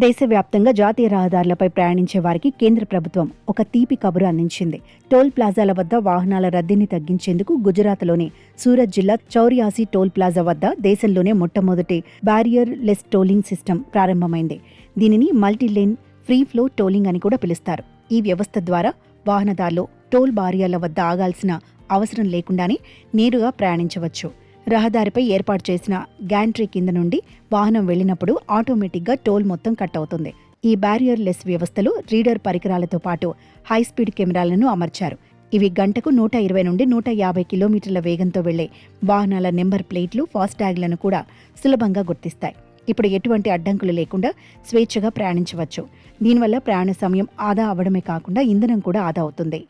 దేశవ్యాప్తంగా జాతీయ రహదారులపై ప్రయాణించే వారికి కేంద్ర ప్రభుత్వం ఒక తీపి కబురు అందించింది. టోల్ ప్లాజాల వద్ద వాహనాల రద్దీని తగ్గించేందుకు గుజరాత్లోని సూరత్ జిల్లా చౌరియాసీ టోల్ ప్లాజా వద్ద దేశంలోనే మొట్టమొదటి బ్యారియర్ లెస్ టోలింగ్ సిస్టమ్ ప్రారంభమైంది. దీనిని మల్టీలేన్ ఫ్రీ ఫ్లో టోలింగ్ అని కూడా పిలుస్తారు. ఈ వ్యవస్థ ద్వారా వాహనదారులు టోల్ బారియర్ల వద్ద ఆగాల్సిన అవసరం లేకుండానే నేరుగా ప్రయాణించవచ్చు. రహదారిపై ఏర్పాటు చేసిన గ్యాంట్రీ కింద నుండి వాహనం వెళ్లినప్పుడు ఆటోమేటిక్గా టోల్ మొత్తం కట్ అవుతుంది. ఈ బ్యారియర్ లెస్ వ్యవస్థలో రీడర్ పరికరాలతో పాటు హైస్పీడ్ కెమెరాలను అమర్చారు. ఇవి గంటకు 120 నుండి 150 కిలోమీటర్ల వేగంతో వెళ్లే వాహనాల నెంబర్ ప్లేట్లు, ఫాస్టాగ్లను కూడా సులభంగా గుర్తిస్తాయి. ఇప్పుడు ఎటువంటి అడ్డంకులు లేకుండా స్వేచ్ఛగా ప్రయాణించవచ్చు. దీనివల్ల ప్రయాణ సమయం ఆదా అవడమే కాకుండా ఇంధనం కూడా ఆదా అవుతుంది.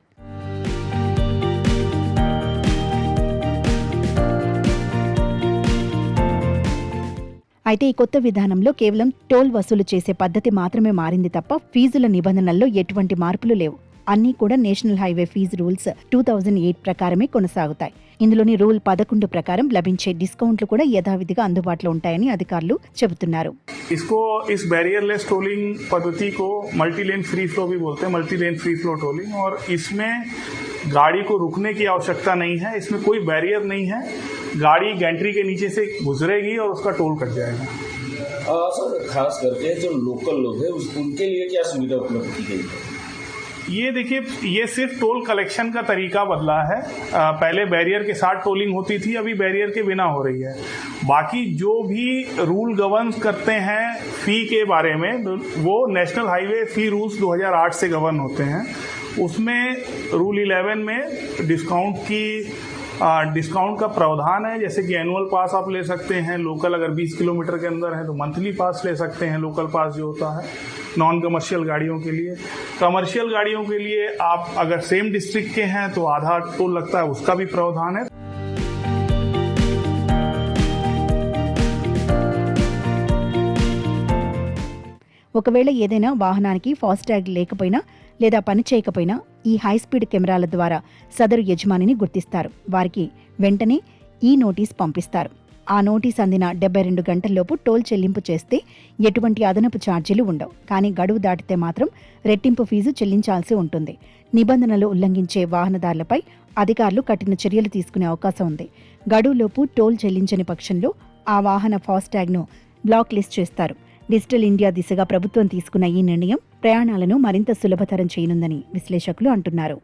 అయితే ఈ కొత్త విధానంలో కేవలం టోల్ వసూలు చేసే పద్ధతి మాత్రమే మారింది తప్ప ఫీజుల నిబంధనల్లో ఎటువంటి మార్పులు లేవు. అన్నీ కూడా నేషనల్ హైవే ఫీజు రూల్స్ 2008 ప్రకారమే కొనసాగుతాయి. ఇందులోని రూల్ 11 ప్రకారం లభించే డిస్కౌంట్లు కూడా యథావిధిగా అందుబాటులో ఉంటాయని అధికారులు చెబుతున్నారు. इस बैरियरलेस टोलिंग पद्धति को मल्टी लेन फ्री फ्लो भी बोलते हैं, multi lane free flow tolling. और इसमें गाड़ी को रुकने की आवश्यकता नहीं है, इसमें कोई बैरियर नहीं है, गाड़ी गैंट्री के नीचे से गुजरेगी और उसका टोल कट जाएगा। सर, खास करके जो लोकल लोग हैं उनके लिए क्या सुविधा उपलब्ध की गई है? ये देखिए, ये सिर्फ टोल कलेक्शन का तरीका बदला है। पहले बैरियर के साथ टोलिंग होती थी, अभी बैरियर के बिना हो रही है। बाकी जो भी रूल गवर्न करते हैं फी के बारे में, वो नेशनल हाईवे फी रूल्स 2008 से गवर्न होते हैं। उसमें रूल 11 में डिस्काउंट का प्रावधान है। जैसे कि एनुअल पास आप ले सकते हैं, लोकल अगर 20 किलोमीटर के अंदर है तो मंथली पास ले सकते हैं, लोकल पास जो होता है नॉन कमर्शियल गाड़ियों के लिए। कमर्शियल गाड़ियों के लिए आप अगर सेम डिस्ट्रिक्ट के हैं तो आधा टोल लगता है, उसका भी प्रावधान है। ఒకవేళ ఏదైనా వాహనానికి ఫాస్టాగ్ లేకపోయినా లేదా పని చేయకపోయినా ఈ హైస్పీడ్ కెమెరాల ద్వారా సదరు యజమానిని గుర్తిస్తారు. వారికి వెంటనే ఈ నోటీస్ పంపిస్తారు. ఆ నోటీస్ అందిన 72 గంటల్లోపు టోల్ చెల్లింపు చేస్తే ఎటువంటి అదనపు ఛార్జీలు ఉండవు. కానీ గడువు దాటితే మాత్రం రెట్టింపు ఫీజు చెల్లించాల్సి ఉంటుంది. నిబంధనలు ఉల్లంఘించే వాహనదారులపై అధికారులు కఠిన చర్యలు తీసుకునే అవకాశం ఉంది. గడువులోపు టోల్ చెల్లించని పక్షంలో ఆ వాహన ఫాస్టాగ్ను బ్లాక్ లిస్ట్ చేస్తారు. డిజిటల్ ఇండియా దిశగా ప్రభుత్వం తీసుకున్న ఈ నిర్ణయం ప్రయాణాలను మరింత సులభతరం చేయనుందని విశ్లేషకులు అంటున్నారు.